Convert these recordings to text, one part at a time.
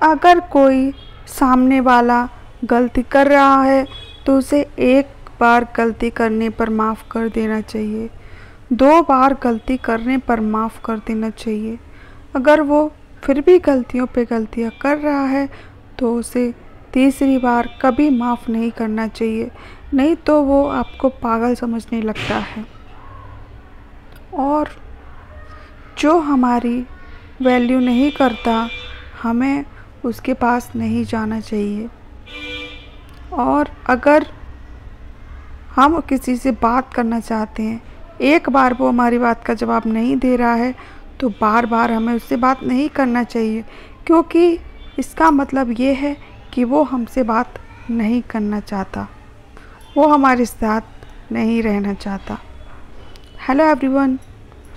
अगर कोई सामने वाला गलती कर रहा है तो उसे एक बार गलती करने पर माफ़ कर देना चाहिए, 2 बार गलती करने पर माफ़ कर देना चाहिए। अगर वो फिर भी गलतियों पे गलतियाँ कर रहा है तो उसे तीसरी बार कभी माफ़ नहीं करना चाहिए, नहीं तो वो आपको पागल समझने लगता है। और जो हमारी वैल्यू नहीं करता, हमें उसके पास नहीं जाना चाहिए। और अगर हम किसी से बात करना चाहते हैं, एक बार वो हमारी बात का जवाब नहीं दे रहा है तो बार बार हमें उससे बात नहीं करना चाहिए, क्योंकि इसका मतलब ये है कि वो हमसे बात नहीं करना चाहता, वो हमारे साथ नहीं रहना चाहता। हेलो एवरीवन,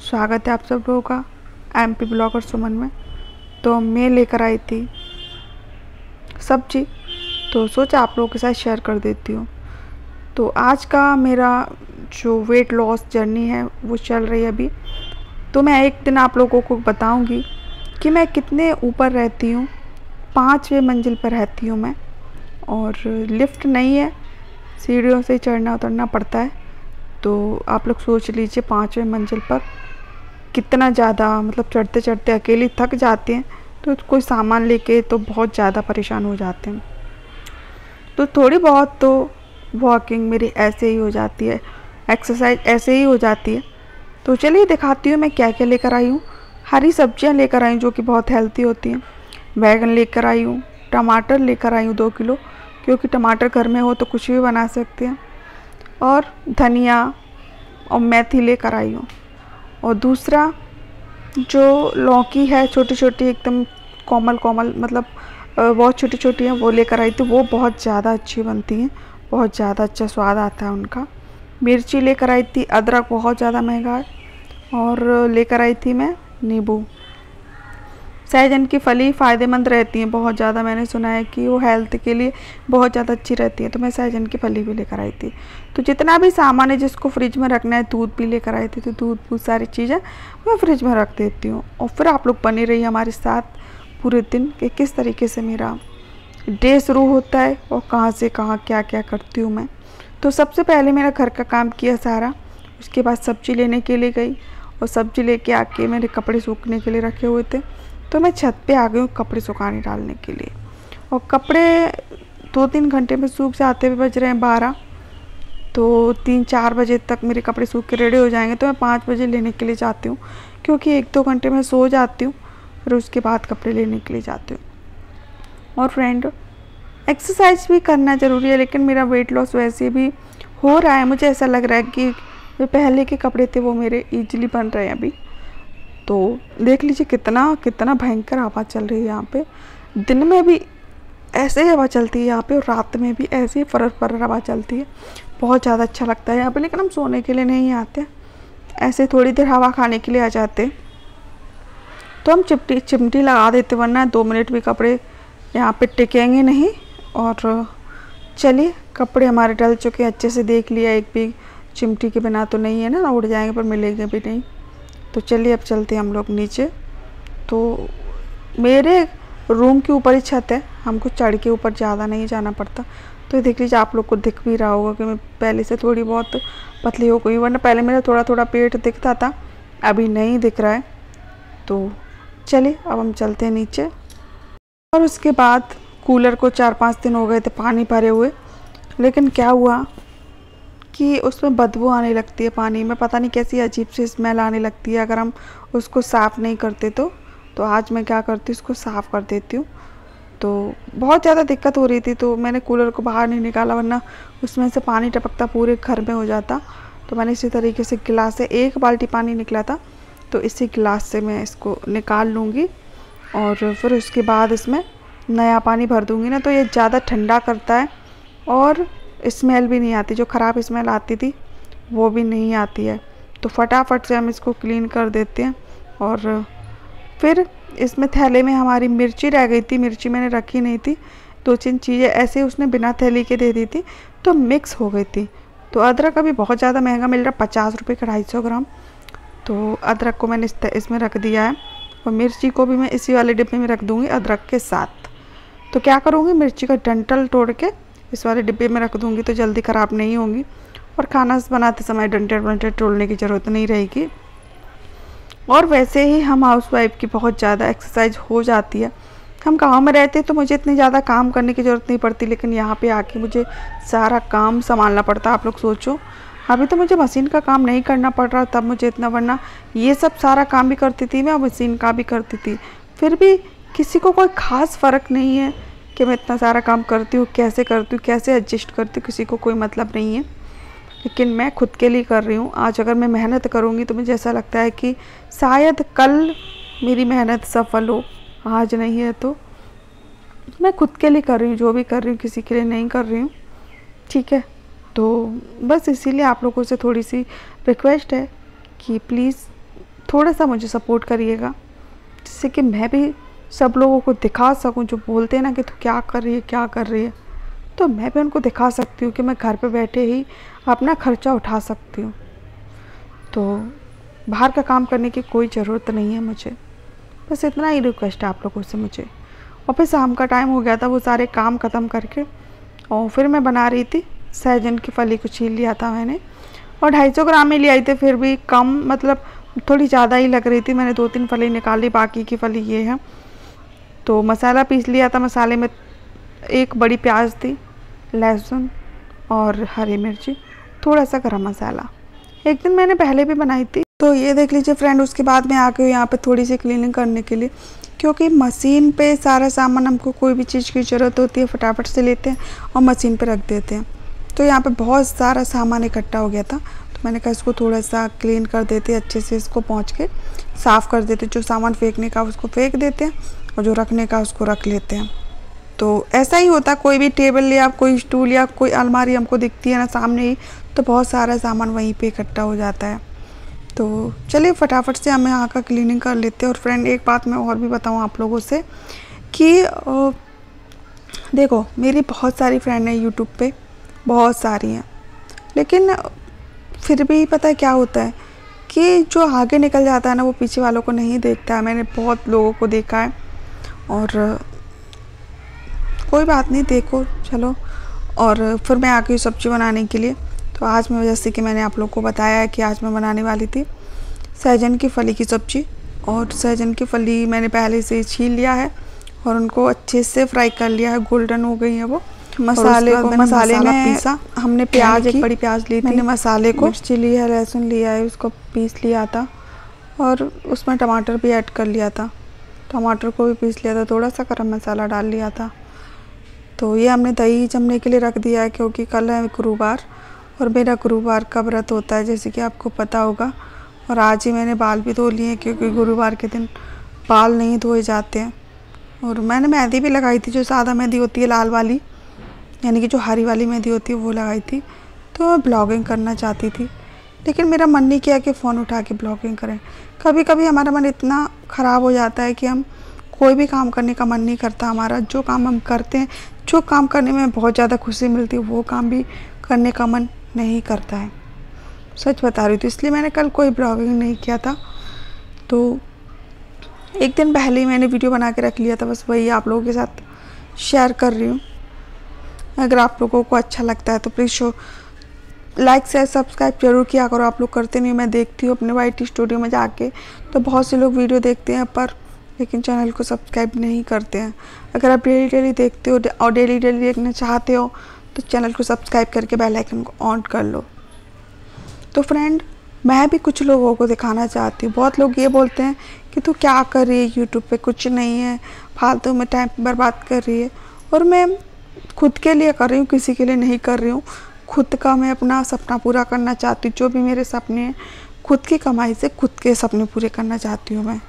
स्वागत है आप सब लोगों का एमपी ब्लॉगर सुमन में। तो मैं लेकर आई थी सब्जी, तो सोचा आप लोगों के साथ शेयर कर देती हूँ। तो आज का मेरा जो वेट लॉस जर्नी है वो चल रही है अभी। तो मैं एक दिन आप लोगों को बताऊंगी कि मैं कितने ऊपर रहती हूँ। 5वें मंजिल पर रहती हूँ मैं, और लिफ्ट नहीं है, सीढ़ियों से चढ़ना उतरना पड़ता है। तो आप लोग सोच लीजिए 5वें मंजिल पर कितना ज़्यादा, मतलब चढ़ते चढ़ते अकेली थक जाते हैं, तो कोई सामान लेके तो बहुत ज़्यादा परेशान हो जाते हैं। तो थोड़ी बहुत तो वॉकिंग मेरी ऐसे ही हो जाती है, एक्सरसाइज ऐसे ही हो जाती है। तो चलिए दिखाती हूँ मैं क्या क्या लेकर आई हूँ। हरी सब्जियाँ लेकर आई हूँ जो कि बहुत हेल्थी होती हैं। बैगन लेकर आई हूँ, टमाटर लेकर आई हूँ 2 किलो, क्योंकि टमाटर घर में हो तो कुछ भी बना सकते हैं। और धनिया और मेथी लेकर आई हूँ। और दूसरा जो लौकी है, छोटी छोटी एकदम कोमल कोमल, मतलब बहुत छोटी छोटी हैं, वो लेकर आई थी। वो बहुत ज़्यादा अच्छी बनती हैं, बहुत ज़्यादा अच्छा स्वाद आता है उनका। मिर्ची लेकर आई थी, अदरक बहुत ज़्यादा महंगा है। और लेकर आई थी मैं नींबू। सहजन की फली फ़ायदेमंद रहती हैं बहुत ज़्यादा, मैंने सुना है कि वो हेल्थ के लिए बहुत ज़्यादा अच्छी रहती है, तो मैं सहजन की फली भी लेकर आई थी। तो जितना भी सामान है जिसको फ्रिज में रखना है, दूध भी लेकर आई थी। तो दूध बहुत सारी चीज़ें मैं फ्रिज में रख देती हूँ। और फिर आप लोग बने रहिए हमारे साथ पूरे दिन कि किस तरीके से मेरा डे शुरू होता है और कहाँ से कहाँ क्या क्या करती हूँ मैं। तो सबसे पहले मेरा घर का काम किया सारा, उसके बाद सब्ज़ी लेने के लिए गई, और सब्ज़ी लेके आके मेरे कपड़े सूखने के लिए रखे हुए थे, तो मैं छत पे आ गई हूँ कपड़े सुखाने डालने के लिए। और कपड़े 2-3 घंटे में सूख जाते हुए बज रहे हैं 12, तो 3-4 बजे तक मेरे कपड़े सूख के रेडी हो जाएंगे। तो मैं 5 बजे लेने के लिए जाती हूँ, क्योंकि 1-2 घंटे में सो जाती हूँ, फिर उसके बाद कपड़े लेने के लिए जाती हूँ। और फ्रेंड, एक्सरसाइज भी करना ज़रूरी है, लेकिन मेरा वेट लॉस वैसे भी हो रहा है। मुझे ऐसा लग रहा है कि जो पहले के कपड़े थे वो मेरे ईजिली बन रहे हैं अभी। तो देख लीजिए कितना कितना भयंकर हवा चल रही है यहाँ पे। दिन में भी ऐसे ही हवा चलती है यहाँ पे, और रात में भी ऐसे ही फर्र फर्र हवा चलती है। बहुत ज़्यादा अच्छा लगता है यहाँ पे, लेकिन हम सोने के लिए नहीं आते, ऐसे थोड़ी देर हवा खाने के लिए आ जाते। तो हम चिमटी लगा देते, वरना 2 मिनट भी कपड़े यहाँ पे टिकेंगे नहीं। और चलिए, कपड़े हमारे डल चुके अच्छे से, देख लिया, एक भी चिमटी के बिना तो नहीं है ना, उड़ जाएंगे पर मिलेंगे भी नहीं। तो चलिए अब चलते हैं हम लोग नीचे। तो मेरे रूम के ऊपर ही छत है, हमको चढ़ के ऊपर ज़्यादा नहीं जाना पड़ता। तो देख लीजिए, आप लोग को दिख भी रहा होगा कि मैं पहले से थोड़ी बहुत पतली हो गई, वरना पहले मेरा थोड़ा थोड़ा पेट दिखता था, अभी नहीं दिख रहा है। तो चलिए अब हम चलते हैं नीचे। और उसके बाद कूलर को 4-5 दिन हो गए थे पानी भरे हुए, लेकिन क्या हुआ कि उसमें बदबू आने लगती है पानी में, पता नहीं कैसी अजीब सी स्मेल आने लगती है अगर हम उसको साफ़ नहीं करते तो आज मैं क्या करती हूँ, उसको साफ़ कर देती हूँ। तो बहुत ज़्यादा दिक्कत हो रही थी, तो मैंने कूलर को बाहर नहीं निकाला, वरना उसमें से पानी टपकता पूरे घर में हो जाता। तो मैंने इसी तरीके से गिलास से 1 बाल्टी पानी निकला था, तो इसी गिलास से मैं इसको निकाल लूँगी, और फिर उसके बाद इसमें नया पानी भर दूँगी ना, तो ये ज़्यादा ठंडा करता है और स्मेल भी नहीं आती। जो ख़राब स्मेल आती थी वो भी नहीं आती है। तो फटाफट से हम इसको क्लीन कर देते हैं। और फिर इसमें थैले में हमारी मिर्ची रह गई थी, मिर्ची मैंने रखी नहीं थी, 2-3 चीज़ें ऐसे उसने बिना थैली के दे दी थी, तो मिक्स हो गई थी। तो अदरक अभी बहुत ज़्यादा महंगा मिल रहा, 50 रुपये का 250 ग्राम। तो अदरक को मैंने इसमें रख दिया है, और मिर्ची को भी मैं इसी वाले डिब्बे में रख दूँगी अदरक के साथ। तो क्या करूँगी, मिर्ची का डंठल तोड़ के इस वाले डिब्बे में रख दूँगी तो जल्दी ख़राब नहीं होंगी और खाना बनाते समय डंठल वंठल तोड़ने की ज़रूरत नहीं रहेगी। और वैसे ही हम हाउसवाइफ की बहुत ज़्यादा एक्सरसाइज हो जाती है। हम गाँव में रहते तो मुझे इतनी ज़्यादा काम करने की ज़रूरत नहीं पड़ती, लेकिन यहाँ पे आके मुझे सारा काम संभालना पड़ता। आप लोग सोचो, अभी तो मुझे मशीन का काम नहीं करना पड़ रहा, तब मुझे इतना, वरना ये सब सारा काम भी करती थी मैं और मशीन का भी करती थी। फिर भी किसी को कोई ख़ास फ़र्क नहीं है कि मैं इतना सारा काम करती हूँ, कैसे करती हूँ, कैसे एडजस्ट करती हूँ, किसी को कोई मतलब नहीं है। लेकिन मैं खुद के लिए कर रही हूँ। आज अगर मैं मेहनत करूँगी तो मुझे ऐसा लगता है कि शायद कल मेरी मेहनत सफल हो, आज नहीं है तो मैं खुद के लिए कर रही हूँ। जो भी कर रही हूँ किसी के लिए नहीं कर रही हूँ, ठीक है। तो बस इसीलिए आप लोगों से थोड़ी सी रिक्वेस्ट है कि प्लीज़ थोड़ा सा मुझे सपोर्ट करिएगा, जिससे कि मैं भी सब लोगों को दिखा सकूं। जो बोलते हैं ना कि तू क्या कर रही है, क्या कर रही है, तो मैं भी उनको दिखा सकती हूँ कि मैं घर पे बैठे ही अपना खर्चा उठा सकती हूँ। तो बाहर का काम करने की कोई ज़रूरत नहीं है मुझे। बस इतना ही रिक्वेस्ट है आप लोगों से मुझे। और फिर शाम का टाइम हो गया था, वो सारे काम ख़त्म करके और फिर मैं बना रही थी। सहजन की फली को छील लिया था मैंने और 250 ग्राम ही ले आई थी, फिर भी कम, मतलब थोड़ी ज़्यादा ही लग रही थी। मैंने 2-3 फली निकाली, बाकी की फली ये है। तो मसाला पीस लिया था। मसाले में 1 बड़ी प्याज थी, लहसुन और हरी मिर्ची, थोड़ा सा गरम मसाला। एक दिन मैंने पहले भी बनाई थी। तो ये देख लीजिए फ्रेंड, उसके बाद मैं आ गई यहाँ पे थोड़ी सी क्लीनिंग करने के लिए, क्योंकि मशीन पे सारा सामान, हमको कोई भी चीज़ की ज़रूरत होती है फटाफट से लेते हैं और मशीन पे रख देते हैं। तो यहाँ पे बहुत सारा सामान इकट्ठा हो गया था, तो मैंने कहा इसको थोड़ा सा क्लीन कर देते, अच्छे से इसको पोंछ के साफ़ कर देते। जो सामान फेंकने का उसको फेंक देते हैं और जो रखने का उसको रख लेते हैं। तो ऐसा ही होता, कोई भी टेबल या कोई स्टूल या कोई अलमारी हमको दिखती है ना सामने ही, तो बहुत सारा सामान वहीं पे इकट्ठा हो जाता है। तो चलिए फटाफट से हम यहाँ का क्लीनिंग कर लेते हैं। और फ्रेंड एक बात मैं और भी बताऊँ आप लोगों से कि देखो, मेरी बहुत सारी फ्रेंड हैं यूट्यूब पे, बहुत सारी हैं, लेकिन फिर भी पता है क्या होता है कि जो आगे निकल जाता है ना, वो पीछे वालों को नहीं देखता है। मैंने बहुत लोगों को देखा है। और कोई बात नहीं, देखो चलो। और फिर मैं आ गई सब्ज़ी बनाने के लिए। तो आज मैं, जैसे कि मैंने आप लोगों को बताया है कि आज मैं बनाने वाली थी सहजन की फली की सब्ज़ी। और सहजन की फली मैंने पहले से छील लिया है और उनको अच्छे से फ्राई कर लिया है, गोल्डन हो गई है वो। मसाले में पीसा हमने, प्याज, 1 बड़ी प्याज ली थी मैंने, मसाले को मिर्ची ली है, लहसुन लिया है, उसको पीस लिया था। और उसमें टमाटर भी ऐड कर लिया था, टमाटर को भी पीस लिया था, थोड़ा सा गरम मसाला डाल लिया था। तो ये हमने दही जमने के लिए रख दिया है, क्योंकि कल है गुरुवार और मेरा गुरुवार का व्रत होता है, जैसे कि आपको पता होगा। और आज ही मैंने बाल भी धो लिए हैं, क्योंकि गुरुवार के दिन बाल नहीं धोए जाते हैं। और मैंने मेहंदी भी लगाई थी, जो सादा मेहंदी होती है लाल वाली, यानी कि जो हरी वाली मेहंदी होती है वो लगाई थी। तो मैं ब्लॉगिंग करना चाहती थी, लेकिन मेरा मन नहीं किया कि फ़ोन उठा के ब्लॉगिंग करें। कभी कभी हमारा मन इतना ख़राब हो जाता है कि हम कोई भी काम करने का मन नहीं करता हमारा। जो काम हम करते हैं, जो काम करने में बहुत ज़्यादा खुशी मिलती है, वो काम भी करने का मन नहीं करता है। सच बता रही थी, इसलिए मैंने कल कोई ब्लॉगिंग नहीं किया था। तो एक दिन पहले ही मैंने वीडियो बना के रख लिया था, बस वही आप लोगों के साथ शेयर कर रही हूँ। अगर आप लोगों को अच्छा लगता है तो प्लीज़ लाइक शेयर सब्सक्राइब जरूर किया करो। आप लोग करते नहीं, मैं देखती हूँ अपने YT स्टूडियो में जाके, तो बहुत से लोग वीडियो देखते हैं लेकिन चैनल को सब्सक्राइब नहीं करते हैं। अगर आप डेली देखते हो और डेली देखना चाहते हो तो चैनल को सब्सक्राइब करके बेल आइकन को ऑन कर लो। तो फ्रेंड, मैं भी कुछ लोगों को दिखाना चाहती हूँ। बहुत लोग ये बोलते हैं कि तू क्या कर रही है यूट्यूब पे, कुछ नहीं है, फालतू में टाइम बर्बाद कर रही है। और मैं खुद के लिए कर रही हूँ, किसी के लिए नहीं कर रही हूँ। खुद का मैं अपना सपना पूरा करना चाहती हूँ। जो भी मेरे सपने हैं, खुद की कमाई से खुद के सपने पूरे करना चाहती हूँ मैं।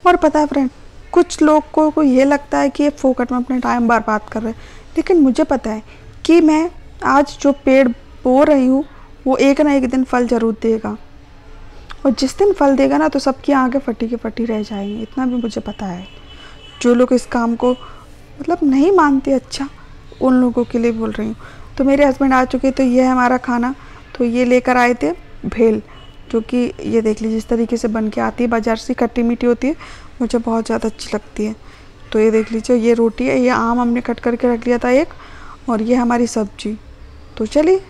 और पता है फ्रेंड, कुछ लोग को ये लगता है कि ये फोकट में अपना टाइम बर्बाद कर रहे हैं, लेकिन मुझे पता है कि मैं आज जो पेड़ बो रही हूँ वो एक ना एक दिन फल ज़रूर देगा। और जिस दिन फल देगा ना, तो सबकी आंखें फटी की फटी रह जाएंगी, इतना भी मुझे पता है। जो लोग इस काम को मतलब नहीं मानते अच्छा, उन लोगों के लिए बोल रही हूँ। तो मेरे हस्बैंड आ चुके, तो ये है हमारा खाना। तो ये लेकर आए थे भेल, जो कि ये देख लीजिए इस तरीके से बन के आती है। बाजार से खट्टी मीठी होती है, मुझे बहुत ज़्यादा अच्छी लगती है। तो ये देख लीजिए, ये रोटी है, ये आम हमने कट करके रख लिया था एक, और ये हमारी सब्जी। तो चलिए